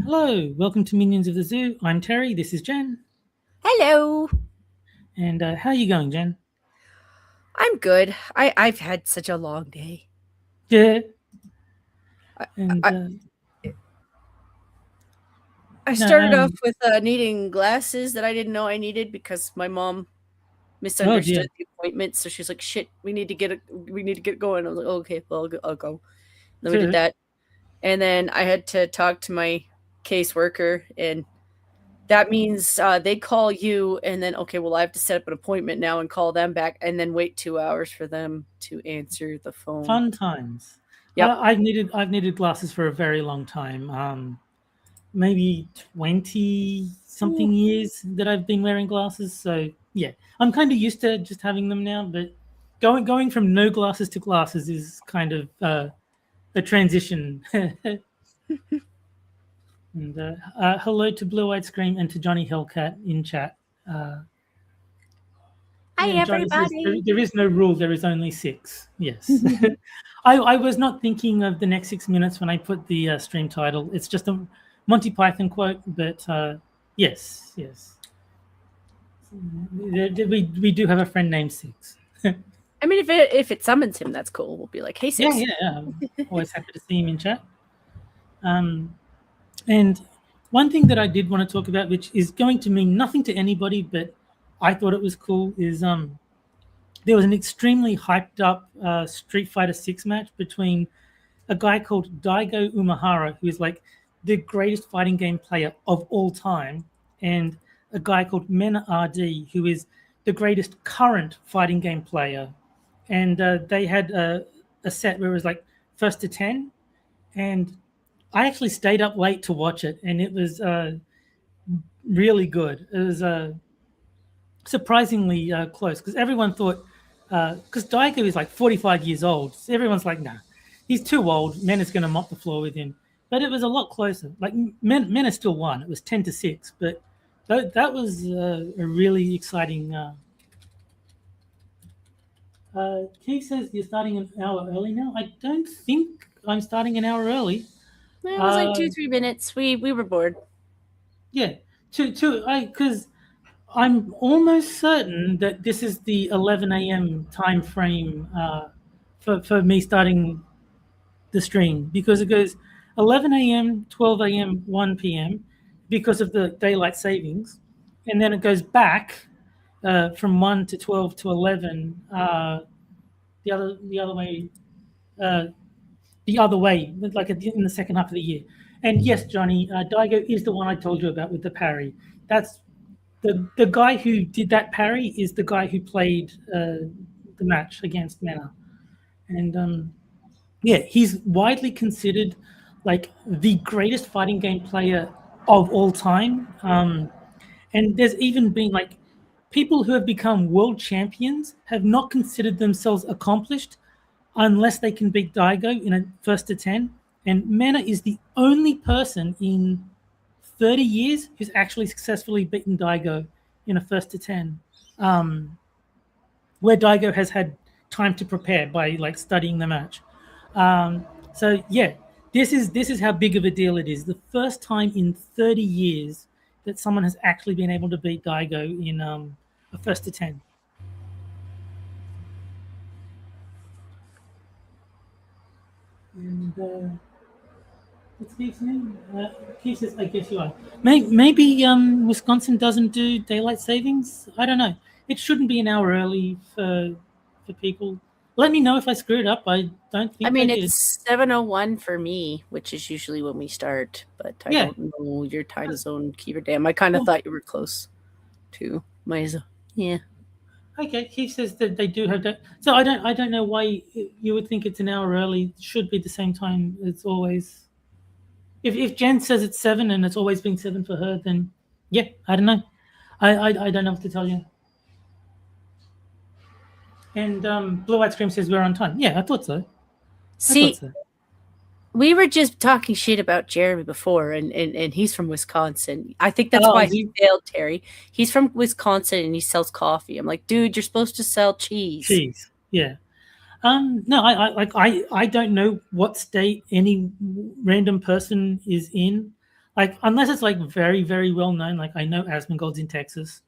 Hello, welcome to Minions of the Zoo. I'm Terry. This is Jen. Hello. And how are you going, Jen? I'm good. I've had such a long day. Yeah. I And I, I no, started off with needing glasses that I didn't know I needed because my mom oh dear. misunderstood the appointment. So she's like, "Shit, we need to get going." I was like, oh, "Okay, well, I'll go." Then we did Sure. that, and then I had to talk to my caseworker, and that means they call you, and then okay, well, I have to set up an appointment now and call them back, and then wait 2 hours for them to answer the phone. Fun times. Yep. I've needed glasses for a very long time. Maybe 20 something years that I've been wearing glasses. So yeah, I'm kind of used to just having them now. But going from no glasses to glasses is kind of a transition. And hello to Blue Eyed Scream and to Johnny Hellcat in chat. Uh, Hi, and Johnny says everybody. there is no rule, there is only six. Yes. I was not thinking of the next 6 minutes when I put the stream title. It's just a Monty Python quote, but yes, yes. We do have a friend named Six. I mean, if it summons him, that's cool. We'll be like, "Hey, Yeah, six." yeah, yeah. I'm always happy to see him in chat. Um, and one thing that I did want to talk about, which is going to mean nothing to anybody, but I thought it was cool, is there was an extremely hyped up Street Fighter Six match between a guy called Daigo Umehara, who is like the greatest fighting game player of all time, and a guy called Mena RD, who is the greatest current fighting game player. And they had a set where it was like first to 10. And I actually stayed up late to watch it, and it was really good. It was surprisingly close because everyone thought because Daigo is like 45 years old, so everyone's like, nah, he's too old. Men is going to mop the floor with him. But it was a lot closer. Like Men is still won. It was 10-6, but that was a really exciting. Keith says you're starting an hour early now. I don't think I'm starting an hour early. It was like Uh, 2 3 minutes. We were bored. yeah, I because I'm almost certain that this is the 11 a.m. time frame for me starting the stream because it goes 11 a.m., 12 a.m., 1 p.m. because of the daylight savings, and then it goes back from 1 to 12 to 11 the other way uh, like in the second half of the year. And yes, Johnny, Daigo is the one I told you about with the parry. That's the guy who did that parry is the guy who played the match against Mena, and yeah, he's widely considered like the greatest fighting game player of all time. And there's even been like people who have become world champions have not considered themselves accomplished unless they can beat Daigo in a first to 10. And Mena is the only person in 30 years who's actually successfully beaten Daigo in a first to 10, where Daigo has had time to prepare by like studying the match. So yeah, this is how big of a deal it is. The first time in 30 years that someone has actually been able to beat Daigo in a first to 10. And what's Keith's name? Keith says, I guess you are. Maybe Wisconsin doesn't do daylight savings. I don't know. It shouldn't be an hour early for people. Let me know if I screwed up. I don't I think I mean, did. it's 7:01 for me, which is usually when we start. But I Yeah. don't know your time zone, Keeper Dam. I kind of Well, thought you were close to my zone. Yeah. okay. Keith says that they do have that. So I don't know why you would think it's an hour early. It should be the same time as always. If Jen says it's 7 and it's always been 7 for her, then yeah, I don't know. I don't know what to tell you. And Blue Ice Cream says we're on time. Yeah, I thought so. I thought See, so. we were just talking shit about Jeremy before, and he's from Wisconsin. I think that's Oh, why is he he? failed, Terry. He's from Wisconsin and he sells coffee. I'm like, dude, you're supposed to sell cheese. Cheese. Yeah. No, I don't know what state any random person is in. Like unless it's like very very well known. Like I know Asmongold's in Texas,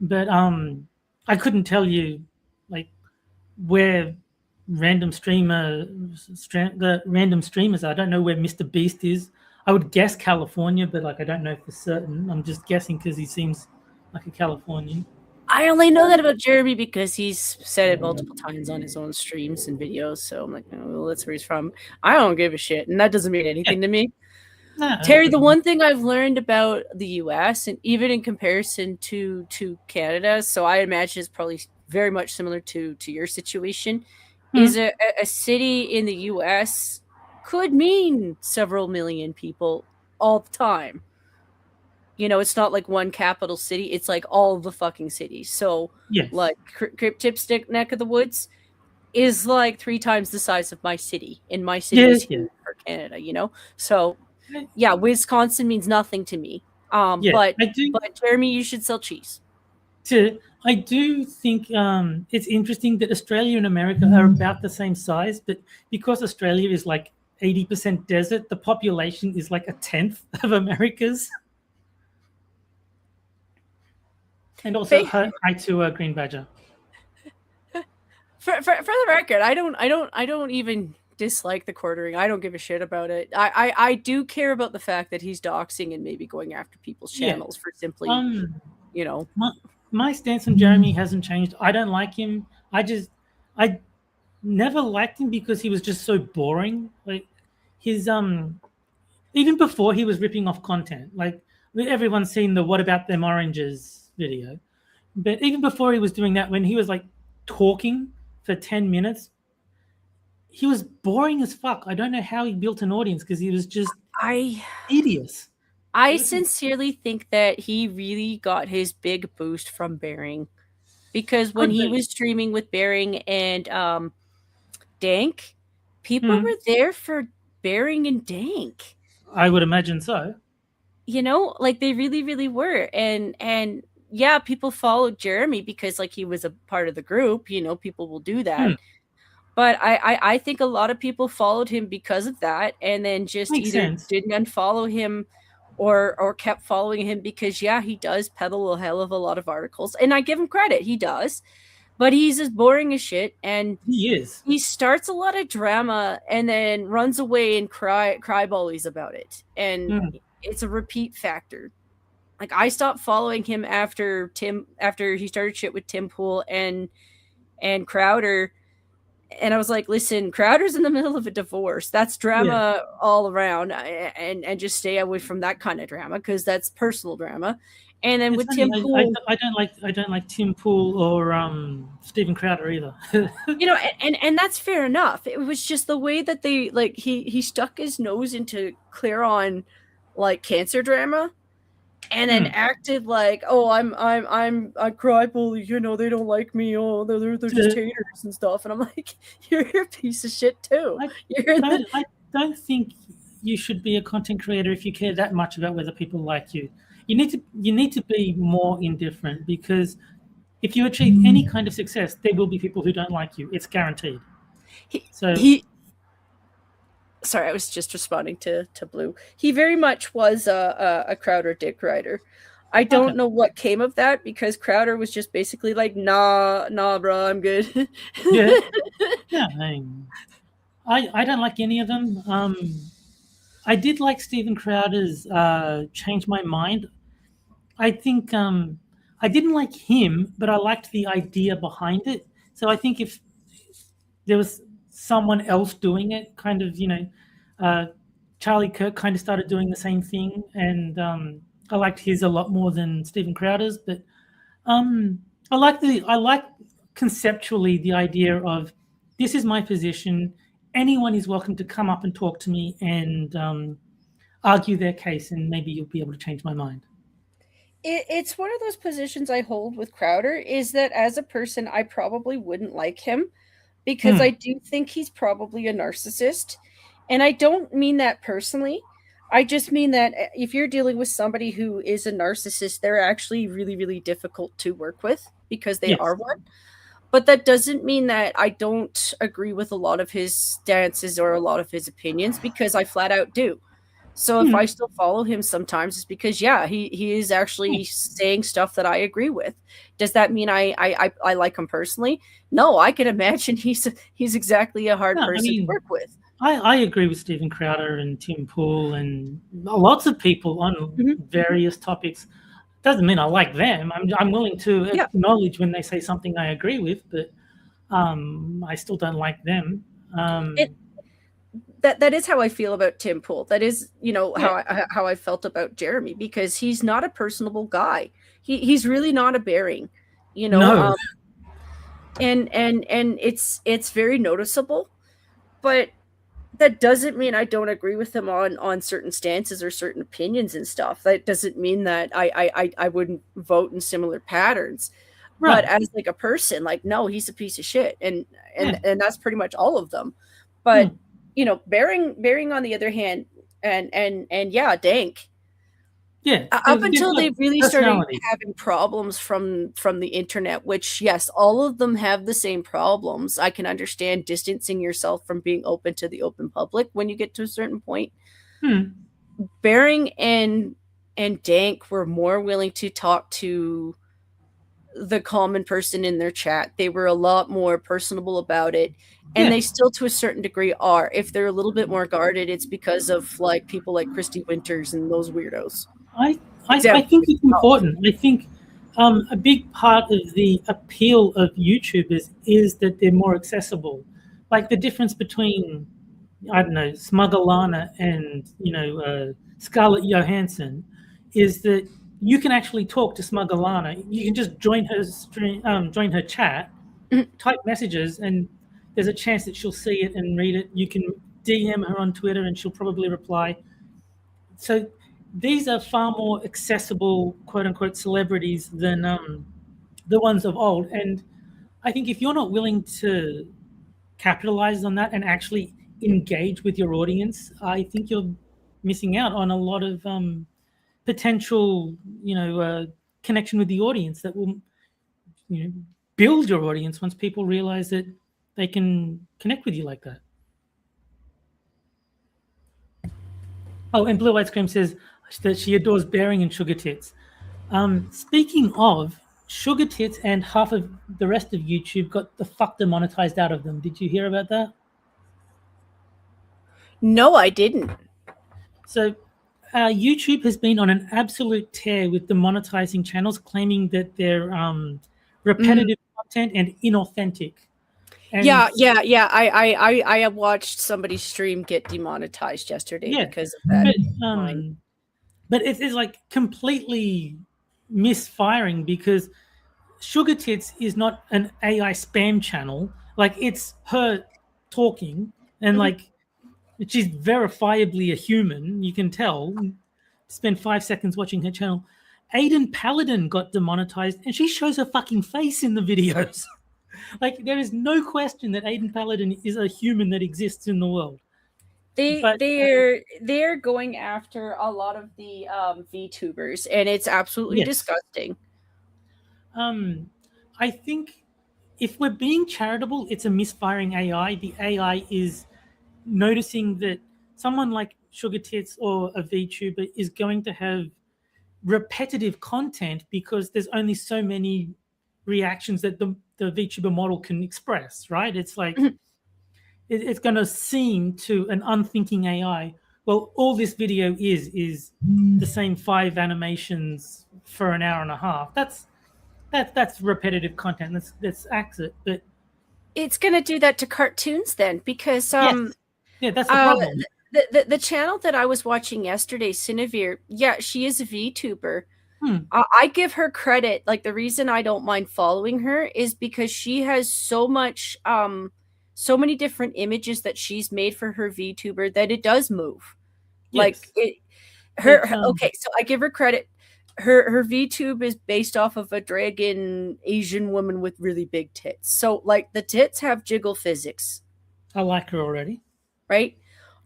but I couldn't tell you like where the random streamers are. I don't know where Mr. Beast is. I would guess California, but like I don't know for certain. I'm just guessing because he seems like a Californian. I only know that about Jeremy because he's said it multiple times on his own streams and videos. So I'm like, oh, well, that's where he's from. I don't give a shit, and that doesn't mean Yeah. anything to me. No, Terry, the one thing I've learned about the US, and even in comparison to Canada, so I imagine it's probably very much similar to your situation, is a city in the US could mean several million people all the time. You know, it's not like one capital city, it's like all the fucking cities. So yes, like Cryptip's neck of the woods is like 3 times the size of my city, and my city yeah, is yeah, huge for Canada, you know? So yeah, Wisconsin means nothing to me. yeah. But I do. Jeremy, you should sell cheese. I do think it's interesting that Australia and America are about the same size, but because Australia is like 80% desert, the population is like a tenth of America's. And also, hi to Green Badger. For the record, I don't even dislike the quartering. I don't give a shit about it. I do care about the fact that he's doxing and maybe going after people's channels for simply, you know. My stance on Jeremy hasn't changed. I don't like him. I never liked him because he was just so boring. Like his even before he was ripping off content. Like everyone's seen the "What about them oranges" video, but even before he was doing that, when he was like talking for 10 minutes, he was boring as fuck. I don't know how he built an audience because he was just tedious. I sincerely think that he really got his big boost from Bearing, because when he was streaming with Bearing and Dank, people were there for Bearing and Dank. I would imagine so. You know, like they really, really were. And yeah, people followed Jeremy because like he was a part of the group, you know, people will do that. But I think a lot of people followed him because of that, and then just Makes either sense. didn't unfollow him or kept following him because yeah, he does peddle a hell of a lot of articles. And I give him credit, he does. But he's as boring as shit, and he is. He starts a lot of drama and then runs away and cry ballies about it. And it's a repeat factor. Like I stopped following him after he started shit with Tim Pool and Crowder. And I was like, listen, Crowder's in the middle of a divorce. That's drama all around, and just stay away from that kind of drama because that's personal drama. And then with Tim Pool, I don't like Tim Pool or Stephen Crowder either. You know, and that's fair enough. It was just the way that they like he stuck his nose into clear on like cancer drama, and then acted like, oh, I'm a cry bully, you know, they don't like me, oh, they're just haters and stuff. And I'm like, you're a piece of shit too. I don't think you should be a content creator if you care that much about whether people like you. You need to be more indifferent, because if you achieve any kind of success, there will be people who don't like you. It's guaranteed. Sorry, I was just responding to Blue. He very much was a Crowder dick rider. I don't know what came of that, because Crowder was just basically like, nah, bro, I'm good. Yeah. I don't like any of them. I did like Stephen Crowder's Change My Mind. I think I didn't like him, but I liked the idea behind it. So I think if there was someone else doing it, kind of, Charlie Kirk kind of started doing the same thing, and I liked his a lot more than Stephen Crowder's. But I like conceptually the idea of, this is my position. Anyone is welcome to come up and talk to me and argue their case, and maybe you'll be able to change my mind. It's one of those positions I hold with Crowder, is that as a person, I probably wouldn't like him, because I do think he's probably a narcissist. And I don't mean that personally. I just mean that if you're dealing with somebody who is a narcissist, they're actually really, really difficult to work with, because they are one. But that doesn't mean that I don't agree with a lot of his stances or a lot of his opinions, because I flat out do. So if I still follow him sometimes, it's because he is actually saying stuff that I agree with. Does that mean I like him personally? No, I can imagine he's exactly a hard No, I person to mean, work with. I agree with Stephen Crowder and Tim Pool and lots of people on Mhm. various topics. Doesn't mean I like them. I'm willing to Yeah, acknowledge when they say something I agree with, but I still don't like them. it that is how I feel about Tim Pool. That is, Yeah, how I felt about Jeremy, because he's not a personable guy. He's really not a bearing, you know. no, And it's very noticeable, but that doesn't mean I don't agree with him on certain stances or certain opinions and stuff. That doesn't mean that I wouldn't vote in similar patterns. But right, as like a person, like, no, he's a piece of shit, and yeah, that's pretty much all of them. hmm, But bearing on the other hand, and yeah, Dank. yeah. Up They've until got they really started personality. having problems from the internet, which, yes, all of them have the same problems. I can understand distancing yourself from being open to the open public when you get to a certain point. Hmm. Bering and Dank were more willing to talk to the common person in their chat. They were a lot more personable about it. And Yeah, they still, to a certain degree, are. If they're a little bit more guarded, it's because of like people like Christy Winters and those weirdos. I, I Example think it's myself. important. I think a big part of the appeal of YouTubers is that they're more accessible. Like the difference between, I don't know, Smugglana and Scarlett Johansson is that you can actually talk to Smugglana. You can just join her stream, join her chat, type messages, and there's a chance that she'll see it and read it. You can DM her on Twitter, and she'll probably reply. So these are far more accessible, quote unquote, celebrities than the ones of old. And I think if you're not willing to capitalize on that and actually engage with your audience, I think you're missing out on a lot of potential, connection with the audience that will, you know, build your audience once people realize that they can connect with you like that. Oh, and Blue Ice Cream says that she adores Bearing and Sugar Tits. Speaking of Sugar Tits and half of the rest of YouTube got the fuck demonetized out of them. Did you hear about that? No, I didn't. So YouTube has been on an absolute tear with demonetizing channels, claiming that they're Mhm. repetitive content and inauthentic. And Yeah. I have watched somebody's stream get demonetized yesterday yeah, because of that. but Mine. it's like completely misfiring because Sugar Tits is not an AI spam channel. Like it's her talking and Mhm. like she's verifiably a human. You can tell. Spend 5 seconds watching her channel. Aiden Paladin got demonetized and she shows her fucking face in the videos. Like there is no question that Aiden Paladin is a human that exists in the world. They But they're going after a lot of the VTubers, and it's absolutely yes, disgusting. um, I think if we're being charitable, it's a misfiring AI. The AI is noticing that someone like Sugar Tits or a VTuber is going to have repetitive content because there's only so many reactions that the VTuber model can express, right? It's like Mhm. it's going to seem to an unthinking AI, well, all this video is the same 5 animations for an hour and a half. That's repetitive content. That's accurate. But It's gonna do that to cartoons then, because yes, yeah, that's the uh problem. the channel that I was watching yesterday, Cinevere, yeah, she is a VTuber. Hmm. I give her credit. Like, the reason I don't mind following her is because she has so many different images that she's made for her VTuber that it does move. Like Yes, it it's okay, so I give her credit. Her VTube is based off of a dragon Asian woman with really big tits. So like the tits have jiggle physics, I like her already. right?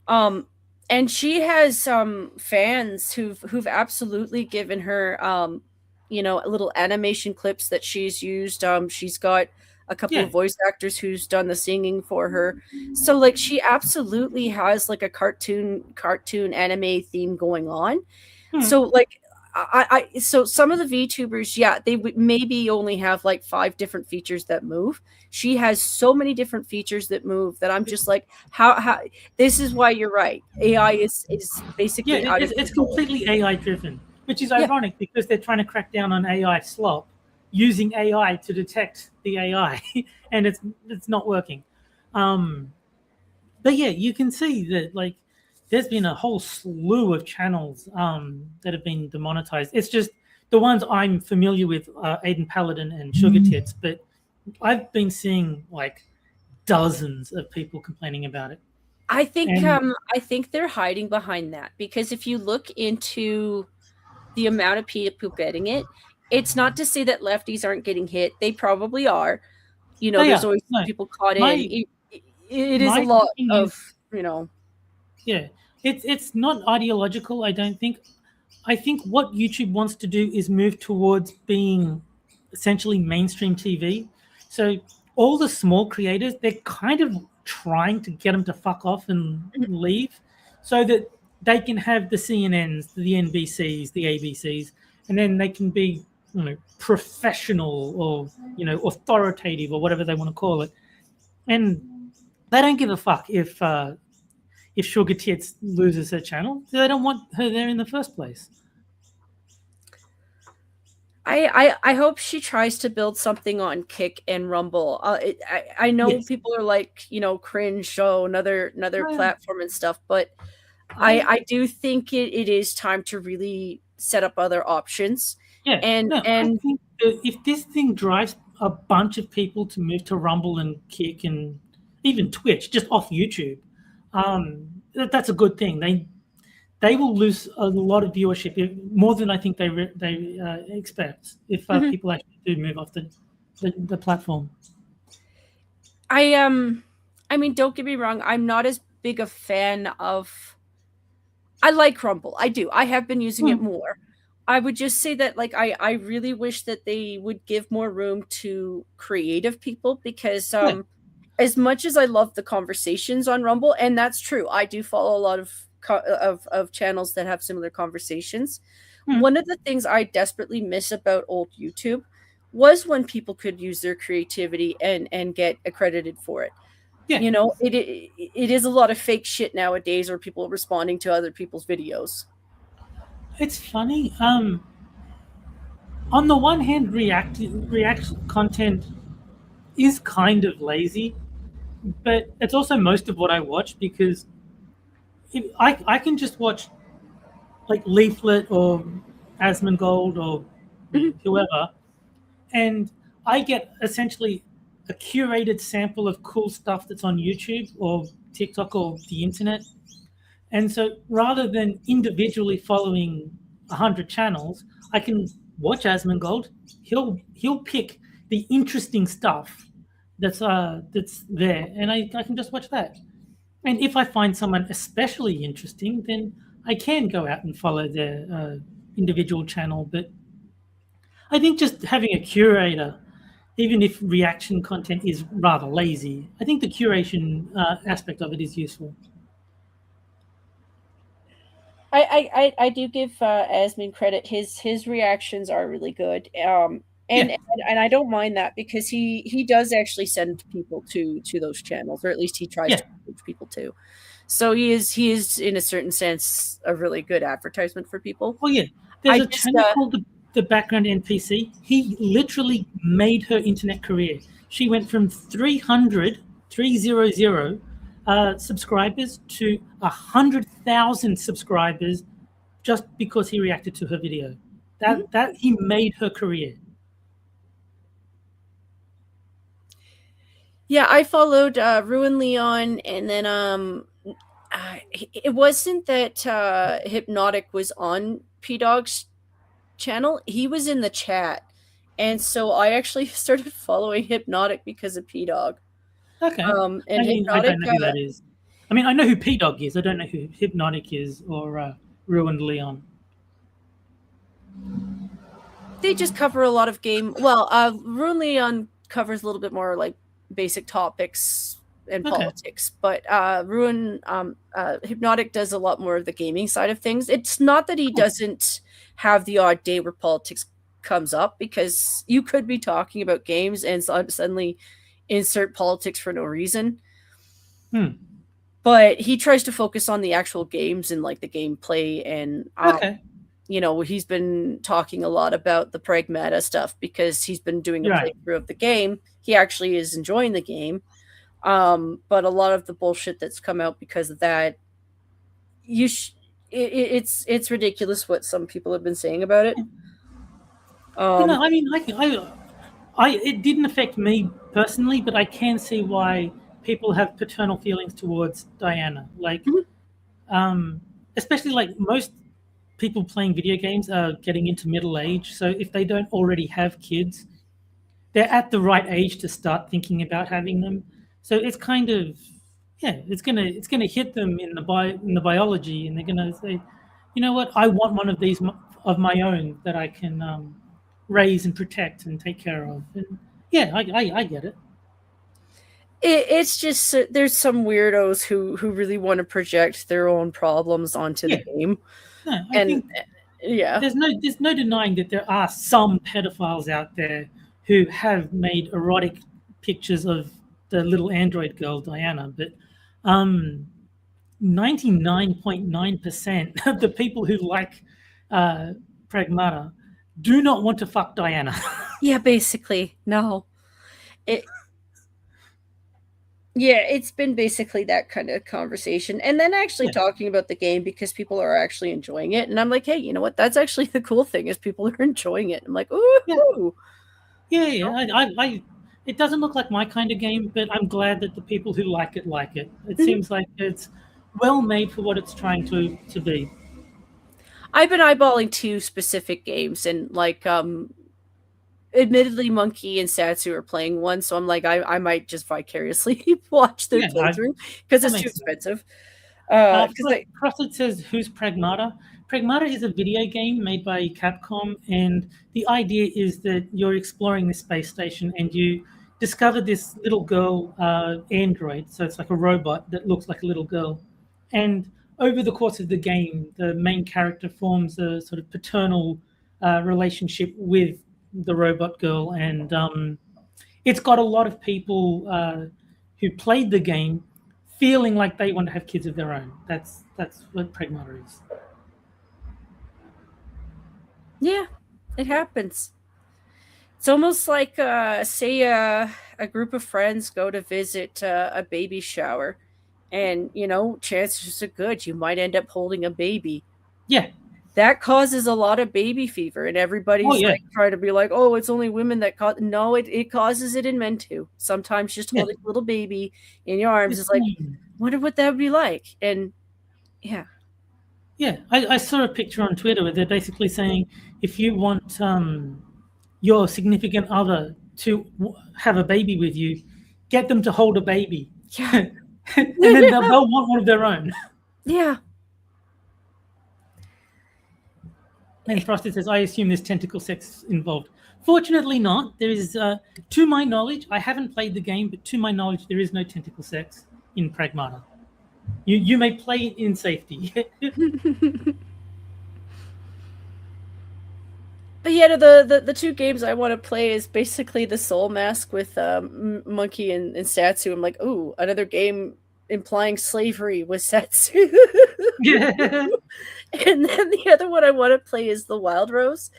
Um, and she has some fans who've absolutely given her little animation clips that she's used. She's got a couple Yeah. of voice actors who's done the singing for her. So like she absolutely has like a cartoon anime theme going on. Hmm. So like so some of the VTubers, yeah, they would maybe only have like 5 different features that move. She has so many different features that move that I'm just like, how this is why you're right. AI is Yeah, basically out of it's control. completely AI driven, which is Yeah. ironic because they're trying to crack down on AI slop using AI to detect the AI, and it's not working. Um, but yeah, you can see that like there's been a whole slew of channels that have been demonetized. It's just the ones I'm familiar with are Aiden Paladin and Sugar Tits, but I've been seeing like dozens of people complaining about it. And I think they're hiding behind that because if you look into the amount of people getting it, it's not to say that lefties aren't getting hit. They probably are. You know, they there's are always no people caught in. my It is a my lot thinking of, is you know, yeah, it's not ideological. I don't think. I think what YouTube wants to do is move towards being essentially mainstream TV. So all the small creators, they're kind of trying to get them to fuck off and leave, so that they can have the CNNs, the NBCs, the ABCs, and then they can be professional or authoritative or whatever they want to call it, and they don't give a fuck if Sugar Tits loses her channel. They don't want her there in the first place. I hope she tries to build something on Kick and Rumble. I know Yes. people are like, you know, cringe show another Uh, platform and stuff, but I I do think it is time to really set up other options. Yeah, no, I And think that if this thing drives a bunch of people to move to Rumble and Kick and even Twitch, just off YouTube, that's a good thing. They will lose a lot of viewership, more than I think they expect if Mhm. people actually do move off the platform. I I mean, don't get me wrong, I'm not as big a fan of I like Rumble. I do. I have been using it Hmm, more. I would just say that like I really wish that they would give more room to creative people because yeah, as much as I love the conversations on Rumble, and that's true, I do follow a lot of of channels that have similar conversations. hmm, One of the things I desperately miss about old YouTube was when people could use their creativity and get accredited for it. yeah. You know, it is a lot of fake shit nowadays, or people responding to other people's videos. It's funny. On the one hand, react content is kind of lazy, but it's also most of what I watch because I can just watch like Leaflet or Asmongold or Mhm, whoever, and I get essentially a curated sample of cool stuff that's on YouTube or TikTok or the internet. And so rather than individually following 100 channels, I can watch Asmongold. He'll pick the interesting stuff that's there, and I can just watch that. And if I find someone especially interesting, then I can go out and follow their individual channel. But I think just having a curator, even if reaction content is rather lazy, I think the curation aspect of it is useful. I do give Asmin credit. His reactions are really good. Yeah, And I don't mind that because he does actually send people to those channels, or at least he tries yeah. to encourage people to. So he is in a certain sense a really good advertisement for people. Oh yeah. There's I a just channel called the Background NPC. He literally made her internet career. She went from 300 subscribers to 100,000 subscribers just because he reacted to her video. Mhm. That he made her career. Yeah, I followed Ruin Leon, and then it wasn't that Hypnotic was on P Dog's channel. He was in the chat, and so I actually started following Hypnotic because of P Dog. Okay. And I mean, I Hypnotic, don't know who that is. I mean, I know who P Dog is. I don't know who Hypnotic is or Ruined Leon. they just cover a lot of game. Well, Ruin Leon covers a little bit more like basic topics and Okay. politics, but Ruin Hypnotic does a lot more of the gaming side of things. It's not that he Cool. doesn't have the odd day where politics comes up, because you could be talking about games and suddenly insert politics for no reason. Hmm. But he tries to focus on the actual games and like the gameplay, and Okay. he's been talking a lot about the pragmata stuff because he's been doing a You're right. playthrough of the game. He actually is enjoying the game. But a lot of the bullshit that's come out because of that, you sh- it's ridiculous what some people have been saying about it. You Um, know, I mean, it didn't affect me personally, but I can see why people have paternal feelings towards Diana. Like, mhm. um, especially like most people playing video games are getting into middle age. So if they don't already have kids, they're at the right age to start thinking about having them. So it's kind of, yeah, it's gonna hit them in the biology, and they're gonna say, you know what, I want one of these of my own that I can raise and protect and take care of. And yeah, I get it. It's just there's some weirdos who really want to project their own problems onto the Yeah, game, no, I and think yeah, there's no denying that there are some pedophiles out there who have made erotic pictures of the little android girl Diana, but 99.9% of the people who like uh, Pragmata do not want to fuck Diana. yeah, basically no. It Yeah, it's been basically that kind of conversation. And then actually Yeah, talking about the game because people are actually enjoying it. And I'm like, hey, you know what? That's actually the cool thing is people are enjoying it. I'm like, yeah, ooh. yeah, yeah. It doesn't look like my kind of game, but I'm glad that the people who like it like it. It Mhm. seems like it's well made for what it's trying to be. I've been eyeballing two specific games, and like admittedly Monkey and Satsu are playing one, so I'm like I might just vicariously watch their Yeah, playthrough because that it's too makes sense. expensive. Because Frosted says, "Who's Pragmata?" Pragmata is a video game made by Capcom, and the idea is that you're exploring the space station and you discover this little girl android. So it's like a robot that looks like a little girl. And over the course of the game, the main character forms a sort of paternal relationship with the robot girl, and it's got a lot of people who played the game feeling like they want to have kids of their own. That's what Pragmata is. yeah, it happens. It's almost like, say, a group of friends go to visit a baby shower, and chances are good you might end up holding a baby. Yeah. That causes a lot of baby fever, and Oh everybody's yeah. like trying to be like, "Oh, it's only women that cause." No, it causes it in men too. Sometimes just Yeah. holding a little baby in your arms is like, wonder what that would be like. And yeah, Yeah. I saw a picture on Twitter where they're basically saying if you want your significant other to have a baby with you, get them to hold a baby, yeah, and then they'll want one of their own. yeah. And Frosty says, I assume there's tentacle sex involved. Fortunately, not. There is, to my knowledge, I haven't played the game, but to my knowledge, there is no tentacle sex in Pragmata. You may play it in safety. But yeah, the two games I want to play is basically the Soul Mask with Monkey and Satsu. I'm like, ooh, another game implying slavery with Satsu. Yeah. And then the other one I want to play is the Wild Rose,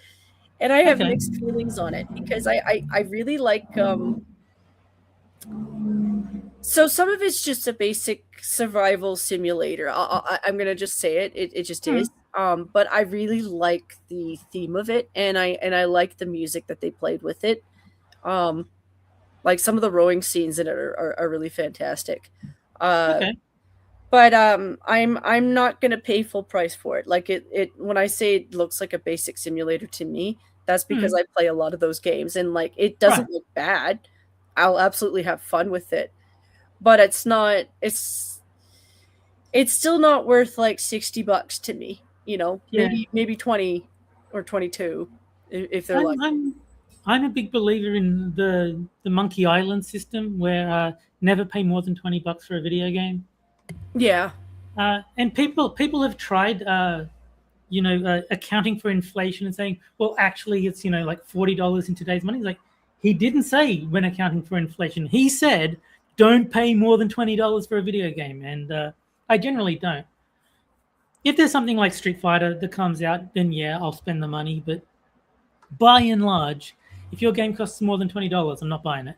and I have Okay. mixed feelings on it because I really like so some of it's just a basic survival simulator. I'm gonna just say it just Hmm. is. But I really like the theme of it, and I like the music that they played with it. Um, like some of the rowing scenes in it are really fantastic. Uh, Okay. but I'm not gonna pay full price for it. Like it when I say it looks like a basic simulator to me, that's because Hmm. I play a lot of those games, and like it Right. doesn't look bad. I'll absolutely have fun with it, but it's still not worth like $60 to me. Yeah. Maybe 20 or 22 if they're I'm lucky. I'm I'm a big believer in the Monkey Island system, where never pay more than $20 for a video game. Yeah. And people have tried, accounting for inflation and saying, well, actually, it's like $40 in today's money. Like, he didn't say when accounting for inflation. He said, don't pay more than $20 for a video game, and I generally don't. If there's something like Street Fighter that comes out, then yeah, I'll spend the money. But by and large, if your game costs more than $20, I'm not buying it.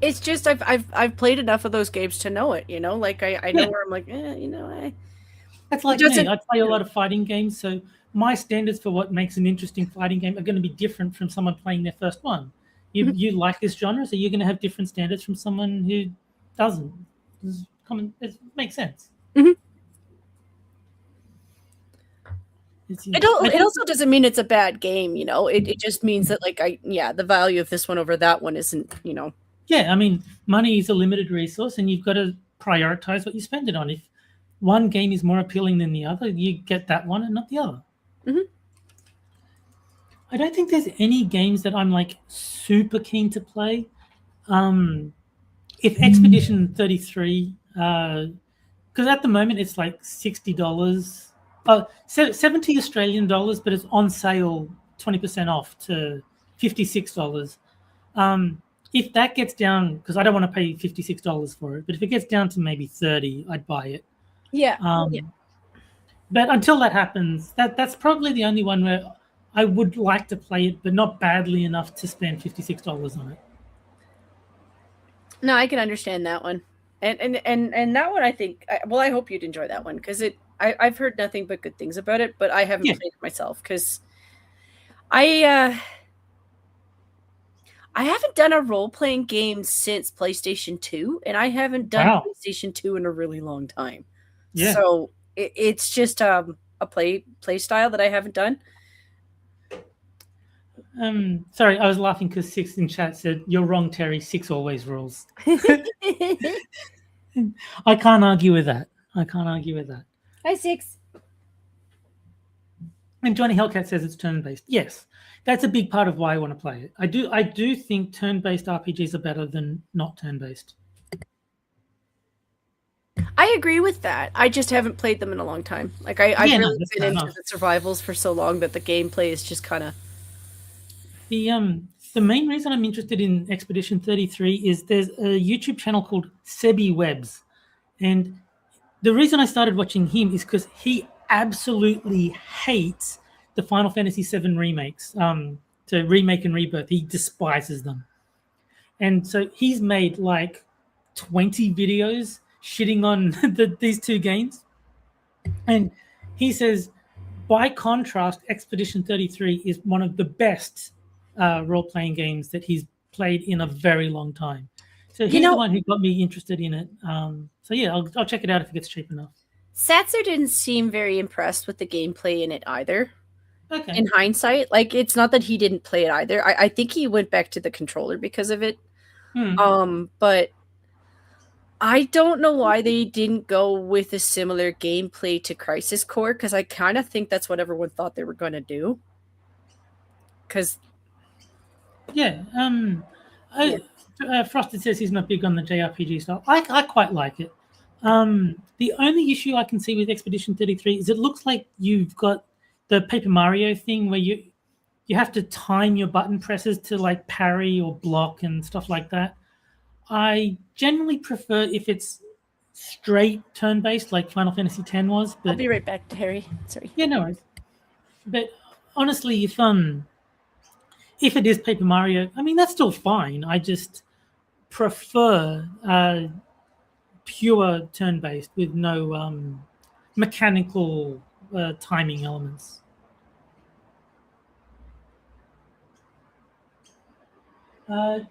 It's just I've played enough of those games to know it, like I know Yeah, where I'm like, that's it like me. doesn't. I play a lot of fighting games, so my standards for what makes an interesting fighting game are going to be different from someone playing their first one. You like this genre, so you're going to have different standards from someone who doesn't. It makes sense. Mhm. It's, I It don't. also doesn't mean it's a bad game, It just means that like the value of this one over that one isn't. Yeah, I mean, money is a limited resource, and you've got to prioritize what you spend it on. If one game is more appealing than the other, you get that one and not the other. Mhm. I don't think there's any games that I'm like super keen to play. If Expedition 33, because at the moment it's like $60, 70 Australian dollars, but it's on sale 20% off to $56. If that gets down, because I don't want to pay $56 for it, but if it gets down to maybe 30, I'd buy it. Yeah. Yeah. Um, but until that happens, that's probably the only one where I would like to play it, but not badly enough to spend $56 on it. No, I can understand that one. And that one I think I hope you'd enjoy that one because I've heard nothing but good things about it, but I haven't Yeah. played it myself because I I haven't done a role playing game since PlayStation 2, and I haven't done Wow. PlayStation 2 in a really long time. Yeah. So it's just a play style that I haven't done. Sorry, I was laughing because Six in chat said, "You're wrong, Terry. Six always rules." I can't argue with that. I can't argue with that. Hi, Six. And Johnny Hellcat says it's turn-based. Yes, that's a big part of why I want to play it. I do think turn-based RPGs are better than not turn-based. I agree with that. I just haven't played them in a long time. Like I've really that's been fair into enough. the survivals for so long that the gameplay is just kind of. The main reason I'm interested in Expedition 33 is there's a YouTube channel called Sebi Webs, and the reason I started watching him is because he absolutely hates the Final Fantasy VII remakes. To remake and rebirth, he despises them, and so he's made like 20 videos shitting on these two games, and he says, by contrast, Expedition 33 is one of the best role-playing games that he's played in a very long time. So You he's the know, one who got me interested in it. So yeah, I'll check it out if it gets cheap enough. Satsu didn't seem very impressed with the gameplay in it either. Okay. In hindsight, like it's not that he didn't play it either. I think he went back to the controller because of it. But I don't know why they didn't go with a similar gameplay to Crisis Core because I kind of think that's what everyone thought they were going to do. Because Yeah. Yeah. Frosted says he's not big on the JRPG style. I quite like it. The only issue I can see with Expedition 33 is it looks like you've got the Paper Mario thing where you have to time your button presses to like parry or block and stuff like that. I generally prefer if it's straight turn-based like Final Fantasy X was, I'll but be right back, Terry. Sorry. yeah, no worries. But honestly, if it is Paper Mario, I mean that's still fine. I just prefer pure turn-based with no mechanical timing elements.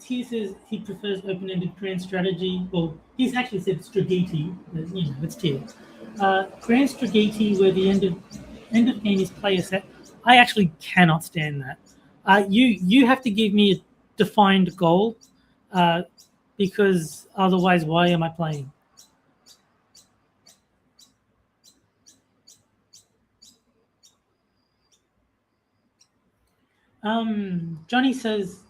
T says he prefers open-ended Korean strategy. Well, he's actually said Stragiti. It's T. Korean Stragiti, where the end of game is player set. I actually cannot stand that. You have to give me a defined goal, because otherwise, why am I playing? Johnny says,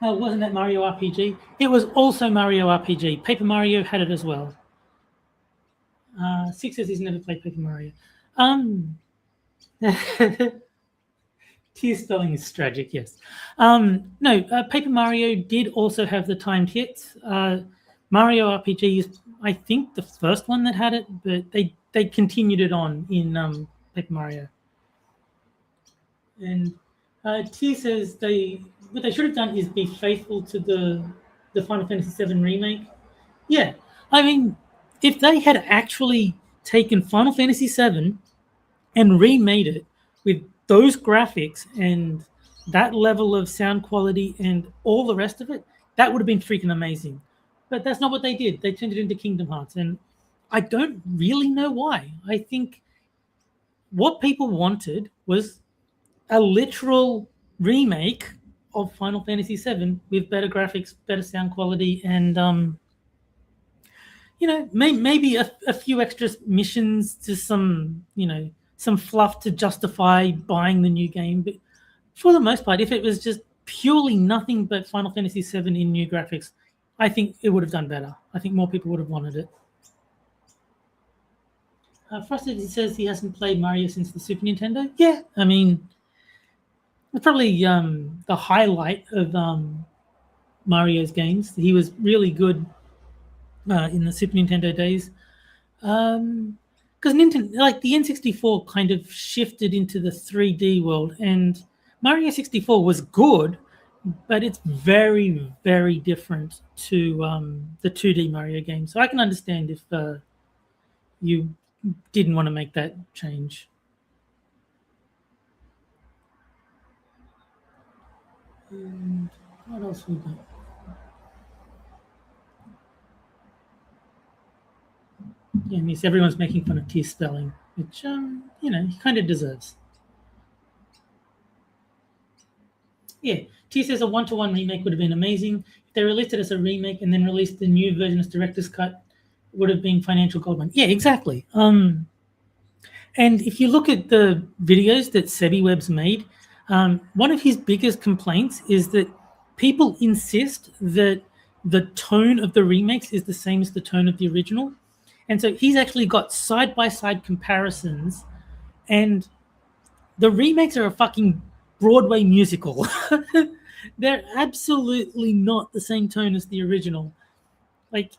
"Oh, wasn't that Mario RPG? It was also Mario RPG. Paper Mario had it as well." Six says he's never played Paper Mario. Tear spelling is tragic, yes. No, Paper Mario did also have the timed hits. Mario RPG is, I think, the first one that had it, but they continued it on in Paper Mario. And T says what they should have done is be faithful to the Final Fantasy VII remake. Yeah, I mean, if they had actually taken Final Fantasy VII and remade it with those graphics and that level of sound quality and all the rest of it, that would have been freaking amazing. But that's not what they did. They turned it into Kingdom Hearts, and I don't really know why. I think what people wanted was a literal remake of Final Fantasy VII with better graphics, better sound quality, and maybe a few extra missions to some fluff to justify buying the new game. But for the most part, if it was just purely nothing but Final Fantasy VII in new graphics, I think it would have done better. I think more people would have wanted it. Frosted says he hasn't played Mario since the Super Nintendo. Yeah, I mean, it's probably the highlight of Mario's games. He was really good in the Super Nintendo days. Because Nintendo, like the N64, kind of shifted into the 3D world, and Mario 64 was good, but it's very, very different to the 2D Mario game. So I can understand if you didn't want to make that change. And what else we got? Yeah, miss, everyone's making fun of T spelling, which he kind of deserves. Yeah, T says a one-to-one remake would have been amazing. If they released it as a remake and then released the new version as director's cut, it would have been financial gold mine. Yeah, exactly. And if you look at the videos that SebiWeb's made, one of his biggest complaints is that people insist that the tone of the remakes is the same as the tone of the original. And so he's actually got side-by-side comparisons, and the remakes are a fucking Broadway musical. They're absolutely not the same tone as the original. Like,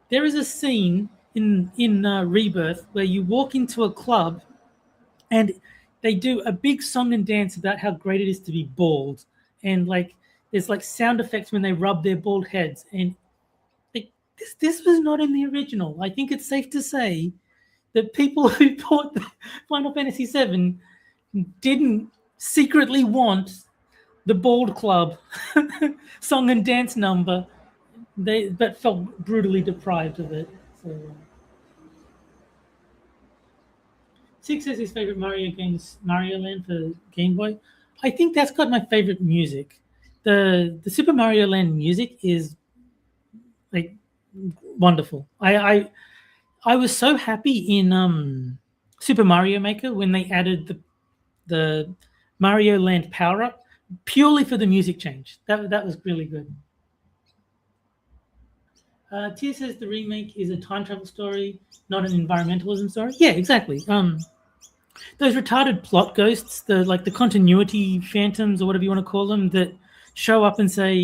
there is a scene in Rebirth where you walk into a club and they do a big song and dance about how great it is to be bald, and like there's like sound effects when they rub their bald heads, and like this was not in the original. I think it's safe to say that people who bought Final Fantasy VII didn't secretly want the bald club song and dance number, but felt brutally deprived of it. So Six says his favorite Mario game is Mario Land for Game Boy. I think that's got my favorite music. The Super Mario Land music is like wonderful. I was so happy in Super Mario Maker when they added the Mario Land power up purely for the music change. That was really good. Tia says the remake is a time travel story, not an environmentalism story. Yeah, exactly. Those retarded plot ghosts, the continuity phantoms or whatever you want to call them, that show up and say,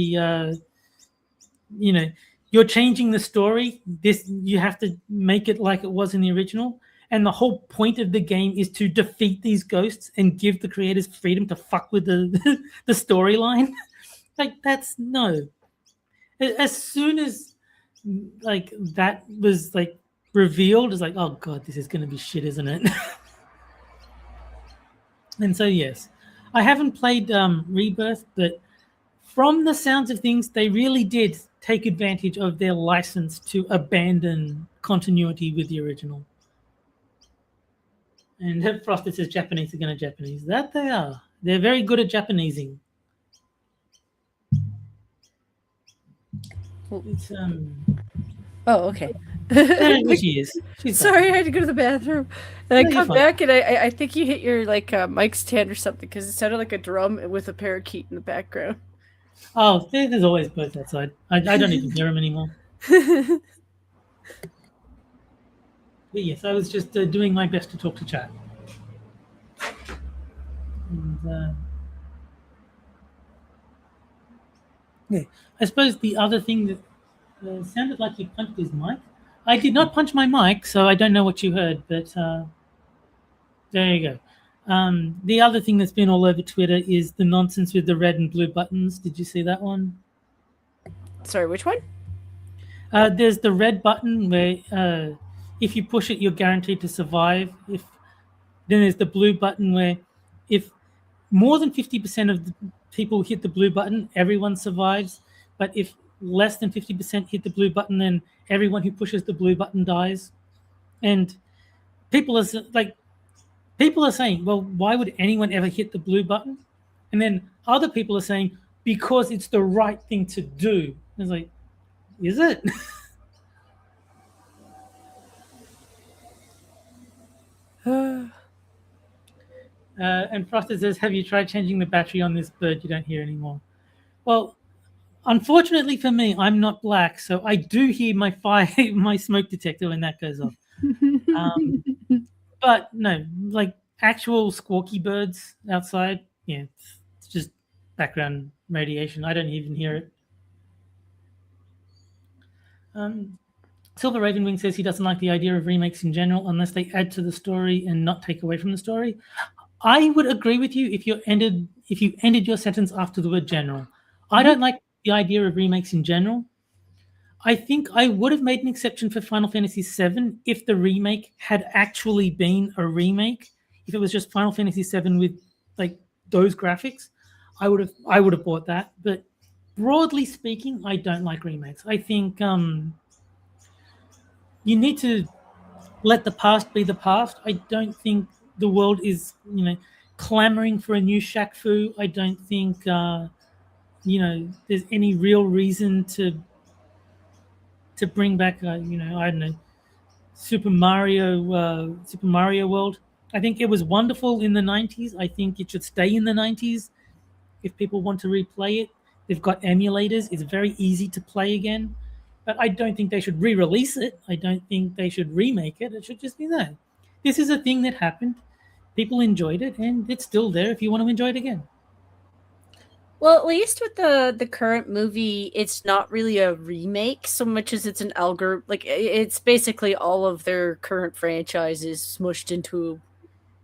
you're changing the story. You have to make it like it was in the original. And the whole point of the game is to defeat these ghosts and give the creators freedom to fuck with the the storyline. Like, that's no. As soon as like that was like revealed, it's like, oh god, this is going to be shit, isn't it? And so yes, I haven't played Rebirth, but from the sounds of things, they really did take advantage of their license to abandon continuity with the original. And Frosted says Japanese are going to Japanese. That they are. They're very good at Japanesing. It's Oh, okay. Well, she is. She's back. Sorry, I had to go to the bathroom, and I No, you're come fine. back, and I think you hit your like mic stand or something because it sounded like a drum with a parakeet in the background. Oh, there's always birds outside. I don't even hear them anymore. But yes, I was just doing my best to talk to chat. And, yeah, I suppose the other thing that sounded like you punched his mic. I did not punch my mic, so I don't know what you heard, but there you go. The other thing that's been all over Twitter is the nonsense with the red and blue buttons. Did you see that one? Sorry, which one? There's the red button where if you push it, you're guaranteed to survive. If then there's the blue button where if more than 50% of the people hit the blue button, everyone survives. But if less than 50% hit the blue button, then everyone who pushes the blue button dies. And people are like, people are saying, well, why would anyone ever hit the blue button? And then other people are saying, because it's the right thing to do. It's like, is it? And Frosted says, have you tried changing the battery on this bird? You don't hear anymore. Well, unfortunately for me, I'm not black, so I do hear my fire, my smoke detector when that goes off. Um, but no, like actual squawky birds outside, yeah, it's just background radiation. I don't even hear it. Um, Silver Ravenwing says he doesn't like the idea of remakes in general unless they add to the story and not take away from the story. I would agree with you if you ended your sentence after the word general. I don't like the idea of remakes in general. I think I would have made an exception for Final Fantasy VII if the remake had actually been a remake. If it was just Final Fantasy VII with like those graphics, I would have bought that. But broadly speaking, I don't like remakes. I think you need to let the past be the past. I don't think the world is clamoring for a new Shaq Fu. I don't think there's any real reason to bring back I don't know Super Mario World. I think it was wonderful in the 90s. I think it should stay in the 90s if people want to replay it. They've got emulators. It's very easy to play again. But I don't think they should re-release it. I don't think they should remake it. It should just be that. This is a thing that happened. People enjoyed it, and it's still there if you want to enjoy it again. Well, at least with the current movie, it's not really a remake so much as it's an algorithm. Like it's basically all of their current franchises smushed into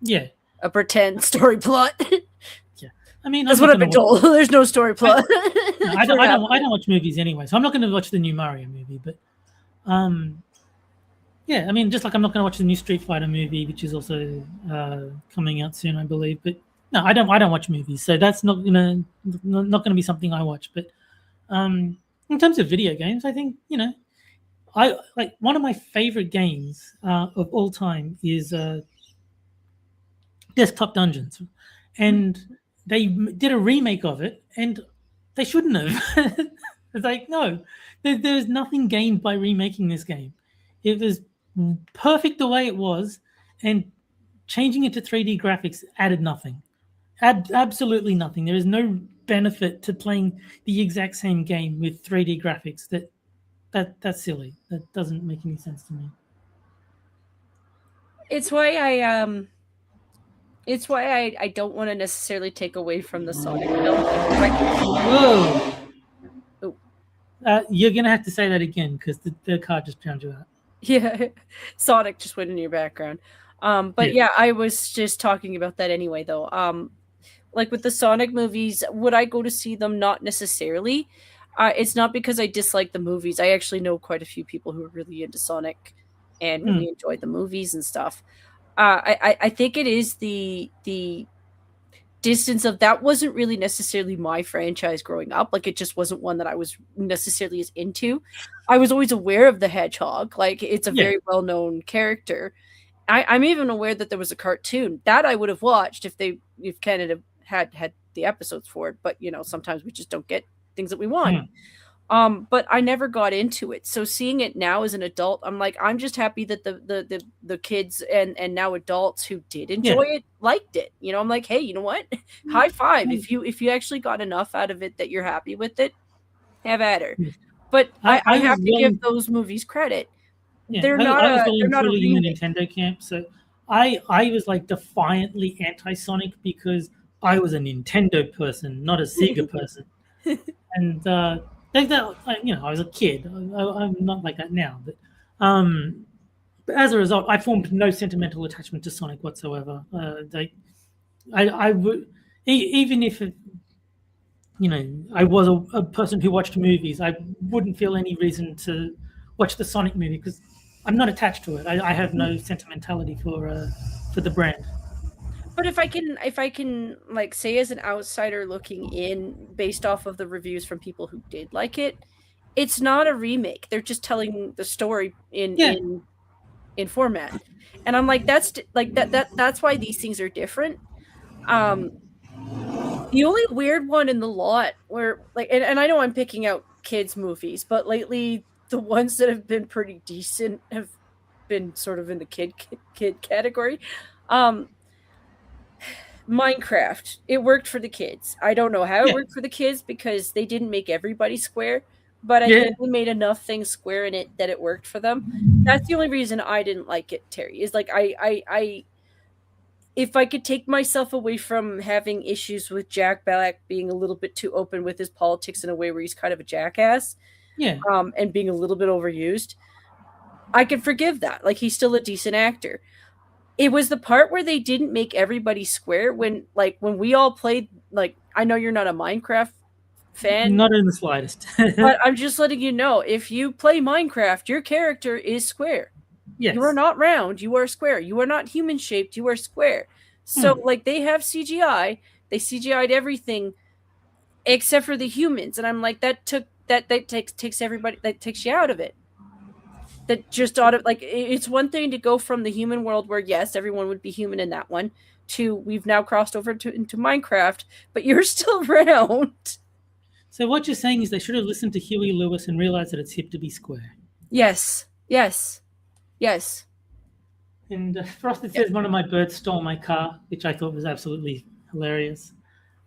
Yeah, a pretend story plot. yeah. I mean, I'm That's not what I've going to been watch. told. There's no story plot. No, I don't watch movies anyway, so I'm not going to watch the new Mario movie. But um, yeah, I mean, just like I'm not going to watch the new Street Fighter movie, which is also coming out soon, I believe. But no, I don't watch movies, so that's not gonna be something I watch. But in terms of video games, I think I like one of my favorite games of all time is Desktop Dungeons, and they did a remake of it, and they shouldn't have. It's like no, there's nothing gained by remaking this game. It was perfect the way it was, and changing it to 3D graphics added nothing. Absolutely nothing. There is no benefit to playing the exact same game with 3D graphics. That's silly. That doesn't make any sense to me. it's why I don't want to necessarily take away from the Sonic film. Whoa! Oh. You're gonna have to say that again because the car just drowned you out. Yeah, Sonic just went in your background. But yeah, I was just talking about that anyway, though. Like with the Sonic movies, would I go to see them? Not necessarily. It's not because I dislike the movies. I actually know quite a few people who are really into Sonic and really enjoyed the movies and stuff. I think it is the distance of that wasn't really necessarily my franchise growing up. Like it just wasn't one that I was necessarily as into. I was always aware of the Hedgehog. Like it's a very well known character. I'm even aware that there was a cartoon that I would have watched if Canada had the episodes for it. But sometimes we just don't get things that we want. But I never got into it. So seeing it now as an adult, I'm like, I'm just happy that the kids and now adults who did Yeah. enjoy it liked it. You know, I'm like, hey, you know what? High five. Mm, If you actually got enough out of it that you're happy with it, have at her. yes. But I I was have to give well, those movies credit. yeah, I was well They're and not a truly in the remake. Nintendo camp, so I was like defiantly anti-Sonic because I was a Nintendo person, not a Sega person. And like that, you know, I was a kid. I'm not like that now, um, but as a result, I formed no sentimental attachment to Sonic whatsoever. I would, even if you know I was a person who watched movies, I wouldn't feel any reason to watch the Sonic movie because I'm not attached to it. I have no sentimentality for the brand. But if I can like say as an outsider looking in based off of the reviews from people who did like it, it's not a remake. They're just telling the story Yeah, in format. And I'm like like that's why these things are different. Um the only weird one in the lot where like and I know I'm picking out kids movies, but lately the ones that have been pretty decent have been sort of in the kid category. Um Minecraft. It worked for the kids. I don't know how it yeah, worked for the kids because they didn't make everybody square, but I yeah. think they made enough things square in it that it worked for them. That's the only reason I didn't like it, Terry. Is like I if I could take myself away from having issues with Jack Black being a little bit too open with his politics in a way where he's kind of a jackass, Yeah. and being a little bit overused, I could forgive that. Like he's still a decent actor. It was the part where they didn't make everybody square when we all played like I know you're not a Minecraft fan, Not in the slightest. but I'm just letting you know if you play Minecraft, your character is square. You are Yes. not round, you are square. You are not human shaped, you are square. So Hmm. like they have CGI, they CGI'd everything except for the humans and I'm like that takes everybody that takes you out of it. That just ought to like it's one thing to go from the human world where yes everyone would be human in that one to we've now crossed over to into Minecraft but you're still around. So what you're saying is they should have listened to Huey Lewis and realized that it's hip to be square. Yes, yes, yes, And Frosted yes. says one of my birds stole my car, which I thought was absolutely hilarious.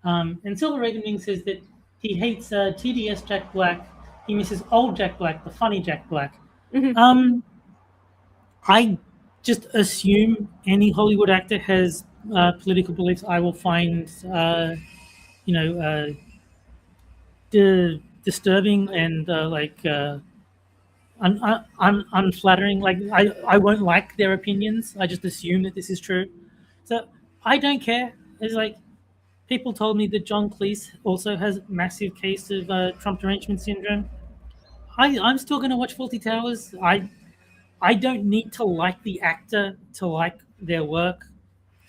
And Silver Raven Wing says that he hates TDS Jack Black. He misses old Jack Black, the funny Jack Black. Mhm. Um, I just assume any Hollywood actor has political beliefs. I will find, you know, disturbing and unflattering. Like I won't like their opinions. I just assume that this is true. So I don't care. It's like people told me that John Cleese also has a massive case of Trump derangement syndrome. I'm still going to watch Faulty Towers. I don't need to like the actor to like their work.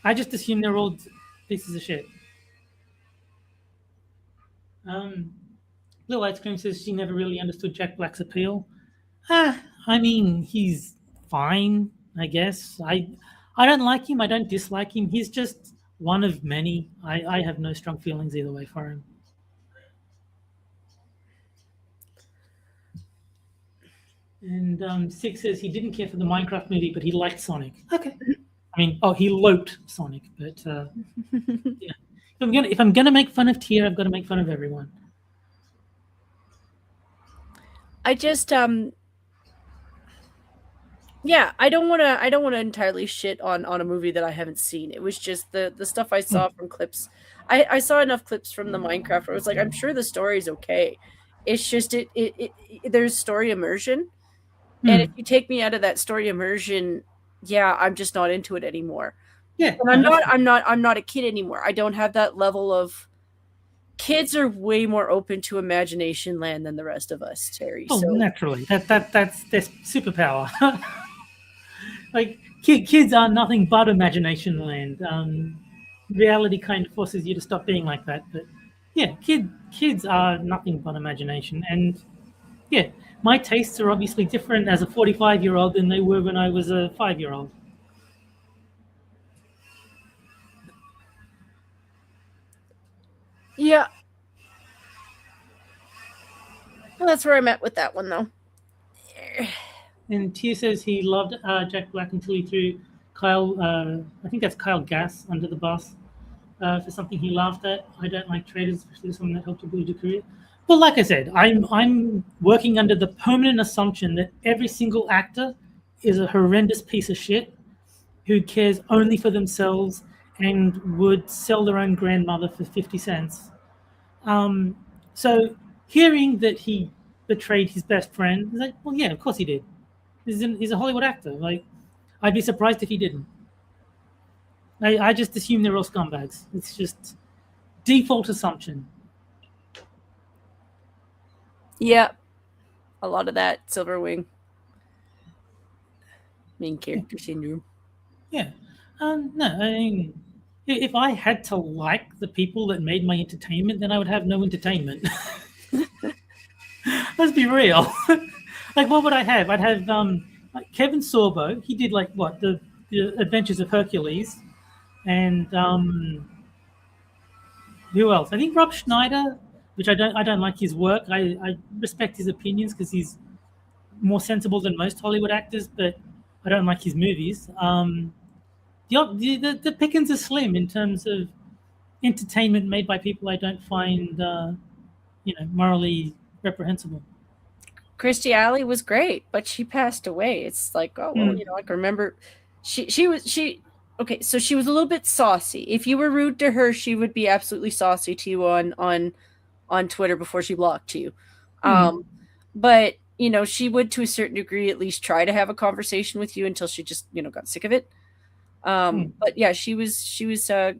I just assume they're all pieces of shit. Um, Blue Ice Cream says she never really understood Jack Black's appeal. I mean, he's fine, I guess. I don't like him. I don't dislike him. He's just one of many. I have no strong feelings either way for him. And Six says he didn't care for the Minecraft movie, but he liked Sonic. Okay. I mean, oh, he loped Sonic, but yeah. If I'm gonna make fun of Tier, I've got to make fun of everyone. I just yeah, I don't want to entirely shit on a movie that I haven't seen. It was just the stuff I Hmm. saw from clips. I saw enough clips from the Minecraft where I was like, I'm sure the story's okay. It's just there's story immersion. And if Hmm. you take me out of that story immersion, yeah, I'm just not into it anymore. Yeah, And no, that's fair. I'm not a kid anymore. I don't have that level of kids are way more open to imagination land than the rest of us, Terry. Oh, So naturally, that's their superpower. Like kids are nothing but imagination land. Reality kind of forces you to stop being like that. But yeah, kids are nothing but imagination. And yeah, my tastes are obviously different as a 45-year-old than they were when I was a 5-year-old. yeah, Well, that's where I'm at with that one, though. And Tia says he loved Jack Black until he threw Kyle, I think that's Kyle Gass, under the bus for something he laughed at. I don't like traitors, especially someone that helped to build your career. Well, like I said, I'm working under the permanent assumption that every single actor is a horrendous piece of shit who cares only for themselves and would sell their own grandmother for 50 cents. So hearing that he betrayed his best friend, is like, well, yeah, of course he did. He's a Hollywood actor. Like, I'd be surprised if he didn't. I just assume they're all scumbags. It's just default assumption. Yeah, a lot of that Silverwing main character syndrome. Yeah. No, I mean, if I had to like the people that made my entertainment, then I would have no entertainment. Let's be real. Like, what would I have? I'd have like Kevin Sorbo. He did like what the Adventures of Hercules, and who else? I think Rob Schneider, which I don't like his work. I respect his opinions because he's more sensible than most Hollywood actors, but I don't like his movies. The pickings are slim in terms of entertainment made by people I don't find morally reprehensible. Christy Alley was great, but she passed away. It's like, oh well, I can remember she okay, so she was a little bit saucy. If you were rude to her, she would be absolutely saucy to you on Twitter before she blocked you. But she would to a certain degree at least try to have a conversation with you until she just, got sick of it. But yeah, she was the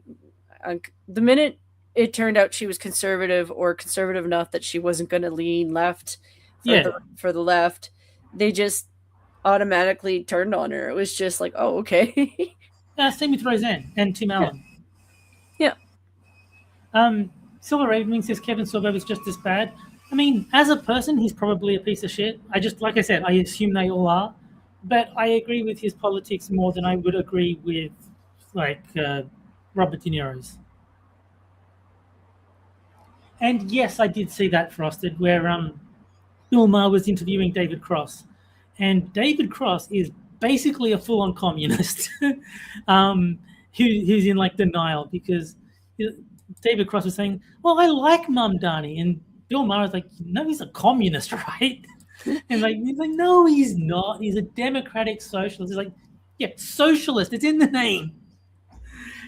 minute it turned out she was conservative or conservative enough that she wasn't going to lean left for the left, they just automatically turned on her. It was just like, oh, okay. Same with Roseanne and Tim Allen. Yeah. Silver Raven says Kevin Sorbo was just as bad. I mean, as a person, he's probably a piece of shit. Like I said, I assume they all are. But I agree with his politics more than I would agree with, like, Robert De Niro's. And yes, I did see that, Frosted, where Bill Maher was interviewing David Cross. And David Cross is basically a full-on communist who's in, like, denial because David Cross was saying, well, I like Mamdani. And Bill Maher was like, no, he's a communist, right? And he's like, no, he's not. He's a democratic socialist. He's like, yeah, socialist. It's in the name.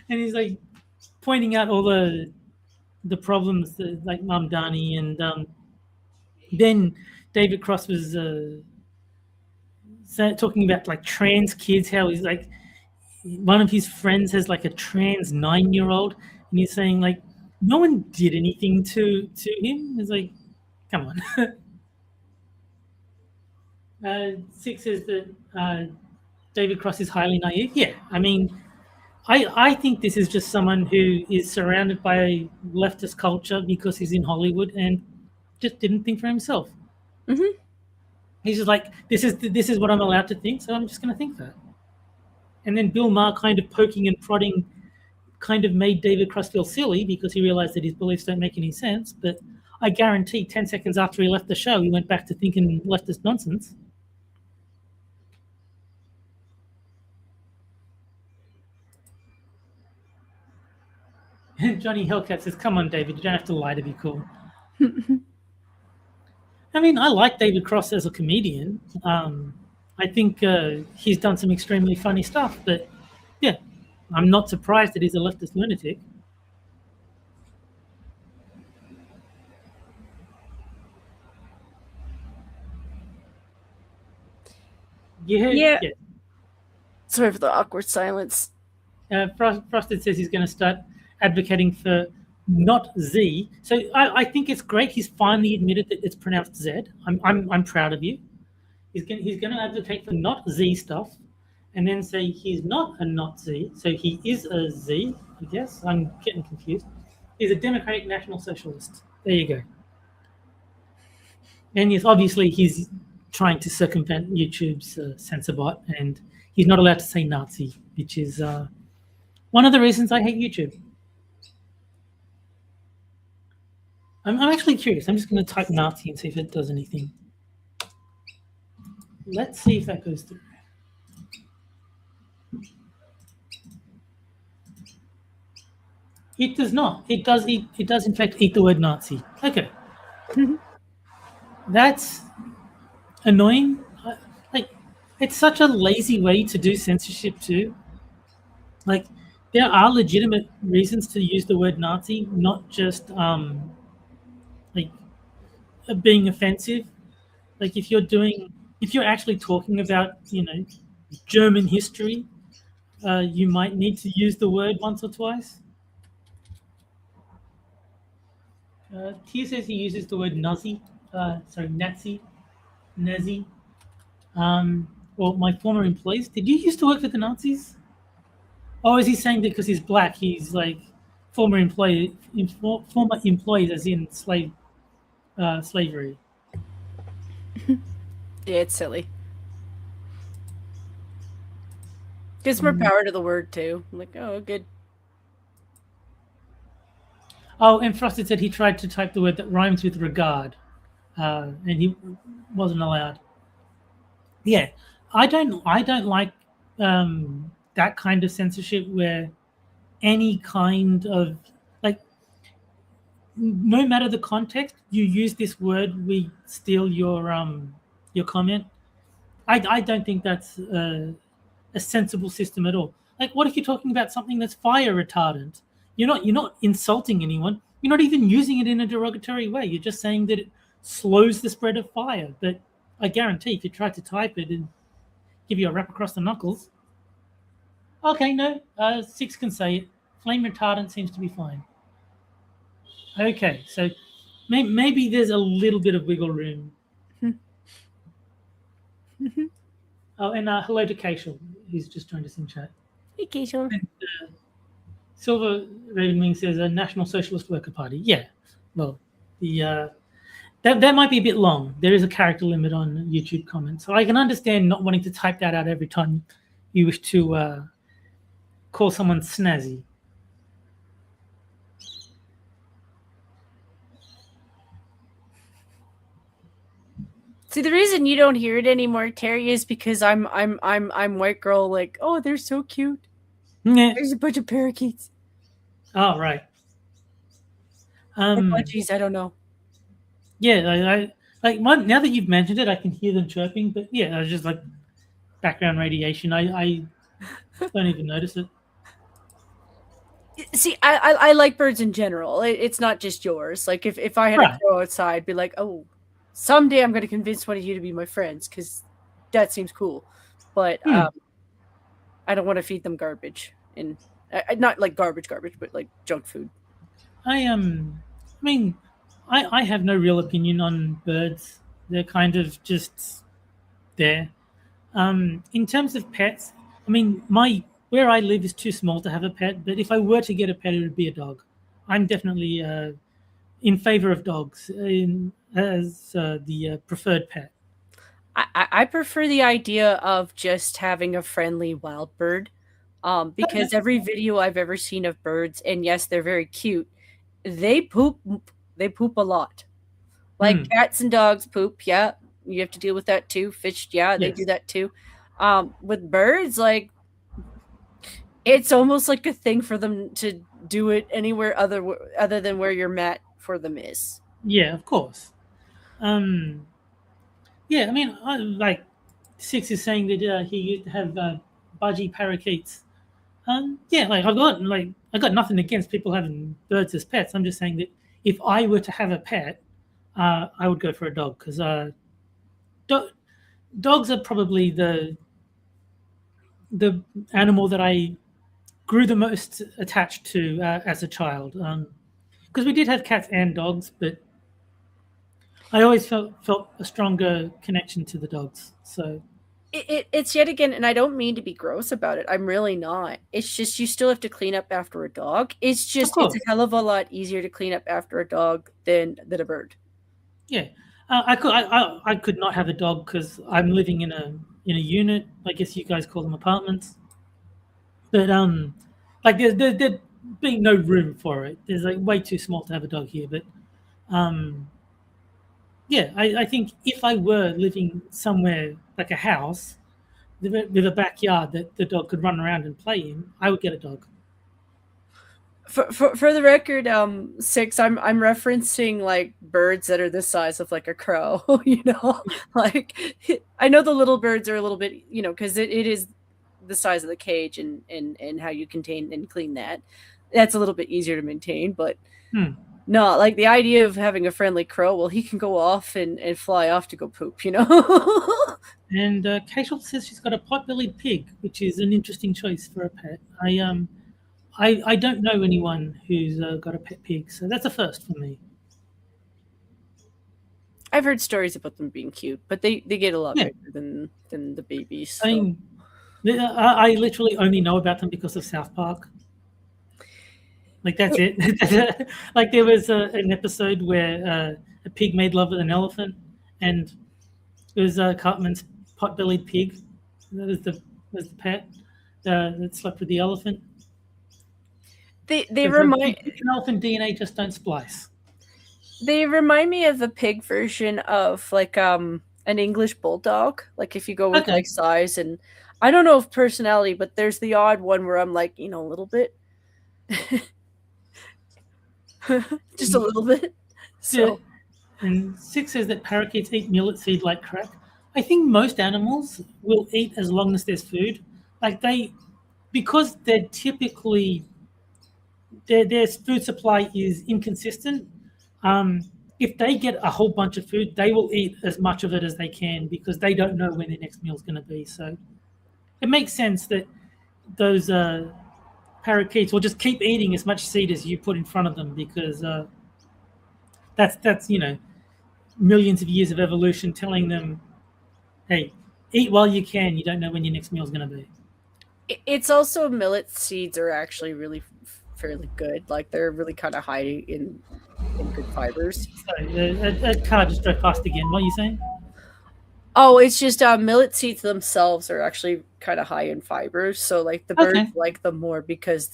And he's like pointing out all the problems that, like Mamdani, and then David Cross was talking about like trans kids. How he's like one of his friends has like a trans 9-year-old, and he's saying like no one did anything to him. It's like, come on. Six says that David Cross is highly naive. Yeah, I mean, I think this is just someone who is surrounded by leftist culture because he's in Hollywood and just didn't think for himself. Mm-hmm. He's just like, this is what I'm allowed to think, so I'm just going to think that. And then Bill Maher kind of poking and prodding kind of made David Cross feel silly because he realized that his beliefs don't make any sense. But I guarantee 10 seconds after he left the show, he went back to thinking leftist nonsense. Johnny Hellcat says, come on, David, you don't have to lie to be cool. I mean, I like David Cross as a comedian. I think he's done some extremely funny stuff, but yeah, I'm not surprised that he's a leftist lunatic. Yeah. Sorry for the awkward silence. Frosted says he's going to start advocating for MotZ. So I think it's great he's finally admitted that it's pronounced Z. I'm proud of you. He's going to advocate for MotZ stuff, and then say he's not a Nazi, so he is a Z. I guess I'm getting confused. He's a Democratic National Socialist. There you go. And yes, obviously he's trying to circumvent YouTube's censor bot, and he's not allowed to say Nazi, which is one of the reasons I hate YouTube. I'm actually curious. I'm just going to type Nazi and see if it does anything. Let's see if that goes through. It does not. It does. It does in fact eat the word Nazi. Okay, that's annoying. Like, it's such a lazy way to do censorship too. Like, there are legitimate reasons to use the word Nazi, not just like being offensive. Like, if you're actually talking about, German history, you might need to use the word once or twice. Tia says he uses the word Nazi, Nazi, Nazi. Well, my former employees. Did you used to work for the Nazis? Or is he saying that because he's black, he's like former employees, as in slavery? Yeah, it's silly. Gives more power to the word too. I'm like, oh, good. Oh, and Frosted said he tried to type the word that rhymes with regard, and he wasn't allowed. Yeah, I don't like that kind of censorship where any kind of, like, no matter the context, you use this word, we steal your comment. I don't think that's a sensible system at all. Like, what if you're talking about something that's fire retardant? You're not insulting anyone. You're not even using it in a derogatory way. You're just saying that it slows the spread of fire. But I guarantee, if you try to type it and give you a rap across the knuckles, okay, no, six can say it. Flame retardant seems to be fine. Okay, so maybe there's a little bit of wiggle room. Oh, and hello to Keishal, who's just joined us in chat. Hey, Keishal. And, Silver Ravenwing says a National Socialist Worker Party. Yeah, well, the that might be a bit long. There is a character limit on YouTube comments, so I can understand not wanting to type that out every time you wish to call someone snazzy. See, the reason you don't hear it anymore, Terry, is because I'm white girl. Like, oh, they're so cute. Yeah. There's a bunch of parakeets. Oh, right. Or budgies, I don't know. Yeah, I like now that you've mentioned it, I can hear them chirping. But yeah, it's just like background radiation. I don't even notice it. See, I like birds in general. It's not just yours. Like, if I had a crow outside, I'd be like, oh, someday I'm going to convince one of you to be my friends because that seems cool. But I don't want to feed them garbage, and not like garbage, but like junk food. I mean, I have no real opinion on birds. They're kind of just there. In terms of pets, I mean, where I live is too small to have a pet. But if I were to get a pet, it would be a dog. I'm definitely in favor of dogs as the preferred pet. I prefer the idea of just having a friendly wild bird, because every video I've ever seen of birds, and yes, they're very cute. They poop. They poop a lot. Like cats and dogs poop. Yeah, you have to deal with that too. Fish, yeah, they do that too. With birds, like, it's almost like a thing for them to do it anywhere other than where your mat for them is. Yeah, of course. Yeah, I mean, like Six is saying that he used to have budgie parakeets. Yeah, like I got nothing against people having birds as pets. I'm just saying that if I were to have a pet, I would go for a dog because dogs are probably the animal that I grew the most attached to as a child. Because we did have cats and dogs, but I always felt a stronger connection to the dogs. So it's yet again, and I don't mean to be gross about it. I'm really not. It's just you still have to clean up after a dog. It's just it's a hell of a lot easier to clean up after a dog than a bird. Yeah, I could not have a dog because I'm living in a unit. I guess you guys call them apartments. But like there'd be no room for it. There's like way too small to have a dog here. But Um, yeah, I think if I were living somewhere like a house with a backyard that the dog could run around and play in, I would get a dog. For the record, six. I'm referencing like birds that are the size of like a crow. You know, Yeah. like I know the little birds are a little bit, because it is the size of the cage and how you contain and clean that. That's a little bit easier to maintain, but Hmm. no, like the idea of having a friendly crow. Well, he can go off and fly off to go poop. And Casual says she's got a pot-bellied pig, which is an interesting choice for a pet. I don't know anyone who's got a pet pig, so that's a first for me. I've heard stories about them being cute, but they get a lot Yeah, bigger than the babies. I So mean, I literally only know about them because of South Park. Like that's it. Like there was an episode where a pig made love with an elephant, and it was Cartman's pot-bellied pig. That was the pet that slept with the elephant. they Because remind pig and elephant DNA just don't splice. They remind me of the pig version of like an English bulldog. Like if you go with Okay. like size and I don't know if personality, but there's the odd one where I'm like, a little bit. Just a Mm, little bit. yeah. So And six says that parakeets eat millet seed like crack. I think most animals will eat as long as there's food. Like because they're typically their food supply is inconsistent. Um, if they get a whole bunch of food, they will eat as much of it as they can because they don't know when their next meal is going to be. So it makes sense that those parakeets will just keep eating as much seed as you put in front of them because that's millions of years of evolution telling them, hey, eat while you can. You don't know when your next meal is going to be. it's also millet seeds are actually really fairly good. Like they're really kind of high in good fibers. So a car just drove past again. What are you saying? Oh, it's just millet seeds themselves are actually kind of high in fibers, so like the birds Okay, like them more because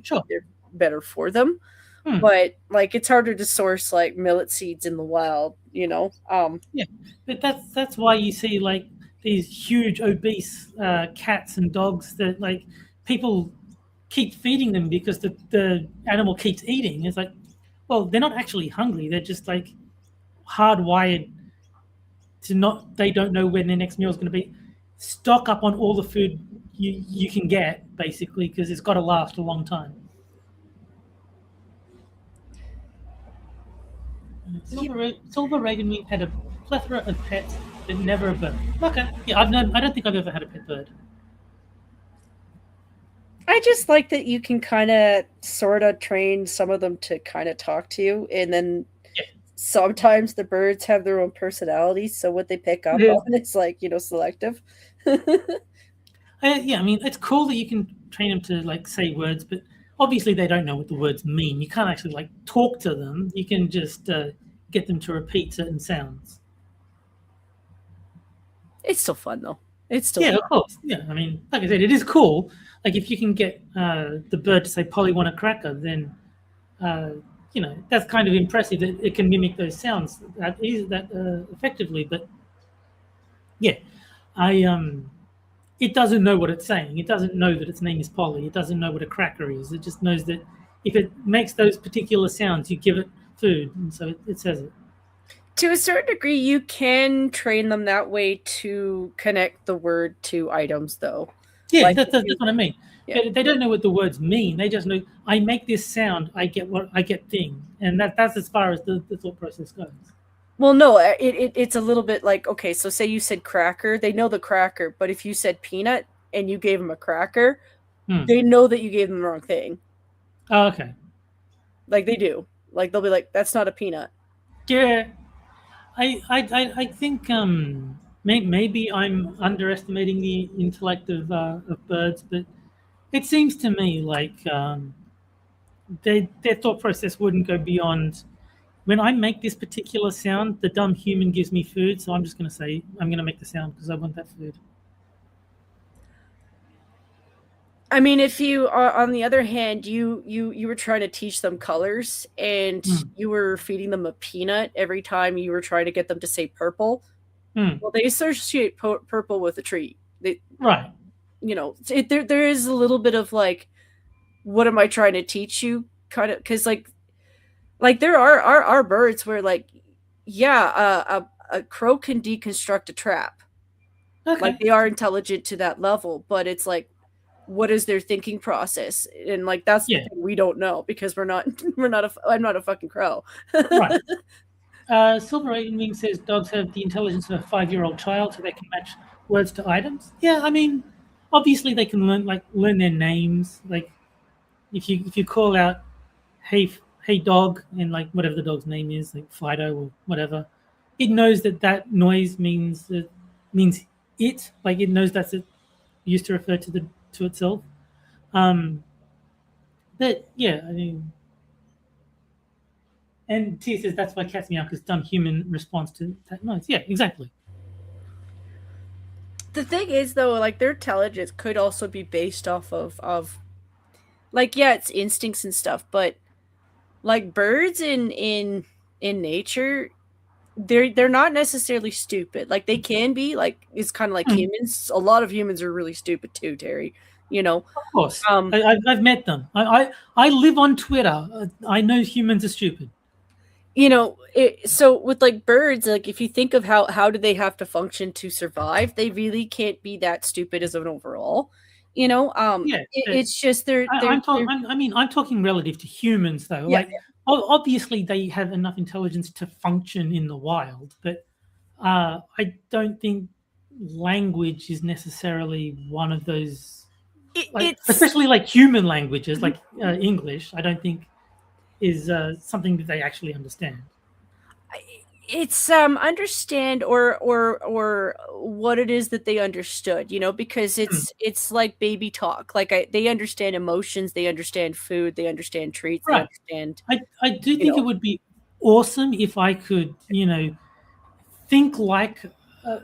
sure. they're better for them. Hmm. But like it's harder to source like millet seeds in the wild. Yeah, but that's why you see like these huge obese cats and dogs that like people keep feeding them because the animal keeps eating. It's like, well, they're not actually hungry. They're just like hardwired to not. They don't know when their next meal is going to be. Stock up on all the food you can get basically because it's got to last a long time. Silver Reagan Meat had a plethora of pets, but never a bird. Okay, yeah, I don't think I've ever had a pet bird. I just like that you can kind of sort of train some of them to kind of talk to you, and then Yeah, sometimes the birds have their own personalities, so what they pick up yeah, on is like selective. yeah. I mean, it's cool that you can train them to like say words, but obviously they don't know what the words mean. You can't actually like talk to them. You can just get them to repeat certain sounds. It's still fun though. It's still Yeah, fun. of course. Yeah, I mean, like I said, it is cool. Like if you can get the bird to say "Polly want a cracker," then uh, that's kind of impressive that it can mimic those sounds that effectively. But yeah, I it doesn't know what it's saying. It doesn't know that its name is Polly. It doesn't know what a cracker is. It just knows that if it makes those particular sounds, you give it food, and so it says it. To a certain degree, you can train them that way to connect the word to items, though. Yeah, Like if that's you, what I mean. yeah. They don't know what the words mean. They just know I make this sound, I get thing, and that's as far as the thought process goes. Well, no, it's a little bit like okay. So say you said cracker, they know the cracker, but if you said peanut and you gave them a cracker, Hmm. they know that you gave them the wrong thing. Oh, okay. Like they do. Like they'll be like, "That's not a peanut." Yeah, I think maybe I'm underestimating the intellect of birds, but it seems to me like their thought process wouldn't go beyond when I make this particular sound, the dumb human gives me food, so I'm just going to say I'm going to make the sound because I want that food. I mean, if you are on the other hand, you were trying to teach them colors, and Mm. you were feeding them a peanut every time you were trying to get them to say purple. Mm. Well, they associate purple with a tree. They, Right. there is a little bit of like, what am I trying to teach you? Kind of, because like there are birds where like, yeah, a crow can deconstruct a trap. Like Okay. they are intelligent to that level, but it's like, what is their thinking process? And like that's the Yeah. thing we don't know because we're not I'm not a fucking crow. Right. Silver Wing says dogs have the intelligence of a 5-year-old child, so they can match words to items. Yeah, I mean, obviously they can learn their names. Like if you call out, hey dog, and like whatever the dog's name is, like Fido or whatever, it knows that noise means it. Like it knows that's it used to refer to itself. But yeah, I mean, and T says that's why cats meow because dumb human response to that noise. Yeah, exactly. The thing is though, like their intelligence could also be based off of like, yeah, it's instincts and stuff, but like birds in nature, they're not necessarily stupid. Like they can be, like it's kind of like Mm, humans. A lot of humans are really stupid too, Terry. You know. of course, Um I've met them. I live on Twitter. I know humans are stupid. so with like birds, like if you think of how do they have to function to survive, they really can't be that stupid as an overall. Yeah, It's just I'm talking relative to humans though. yeah. Like obviously they have enough intelligence to function in the wild, but I don't think language is necessarily one of those. Like It's especially like human languages, like English. I don't think is something that they actually understand. understand or what it is that they understood, because Hmm. it's like baby talk. Like they understand emotions, they understand food, they understand treats, they Right. understand I do you think it know would be awesome if I could, think like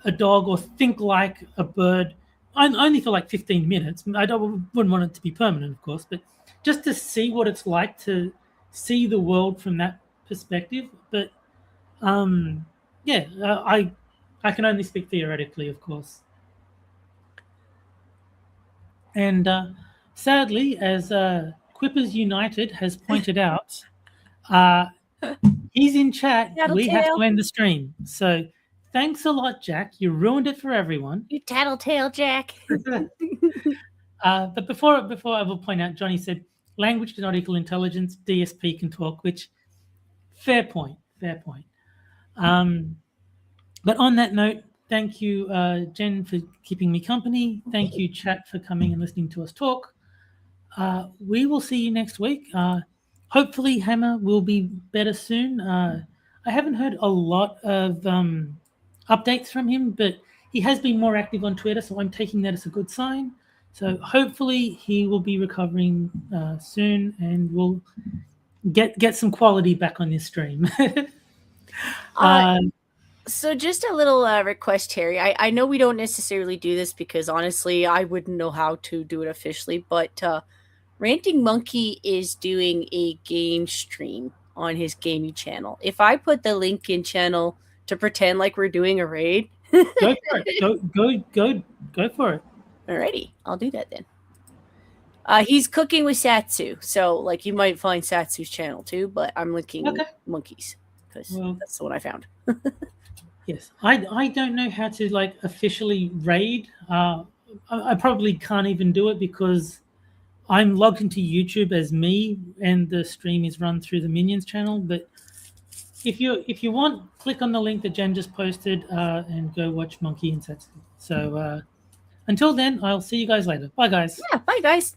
a dog or think like a bird, only for like 15 minutes. Wouldn't want it to be permanent, of course, but just to see what it's like to see the world from that perspective. But um, yeah, I can only speak theoretically, of course. And sadly, as Quippers United has pointed out, uh, he's in chat. We have tattletale. to end the stream. So thanks a lot, Jack. You ruined it for everyone. You tattletale Jack. But before I will point out, Johnny said language does not equal intelligence. DSP can talk, which fair point, fair point. But on that note, thank you, Jen, for keeping me company. Thank you, chat, for coming and listening to us talk. We will see you next week. Hopefully, Hammer will be better soon. I haven't heard a lot of updates from him, but he has been more active on Twitter, so I'm taking that as a good sign. So hopefully, he will be recovering soon, and we'll get some quality back on this stream. So just a little request, Terry. I know we don't necessarily do this because honestly, I wouldn't know how to do it officially, but Ranting Monkey is doing a game stream on his gaming channel. If I put the link in channel to pretend like we're doing a raid, Go for it. Go for it. Alrighty, I'll do that then. He's cooking with Satsu, so like you might find Satsu's channel too, but I'm linking monkeys because that's the one I found. Yes, I don't know how to like officially raid. I probably can't even do it because I'm logged into YouTube as me, and the stream is run through the Minions channel. But if you want, click on the link that Jen just posted and go watch Monkey and Satsu. So until then, I'll see you guys later. Bye, guys. Yeah, bye, guys.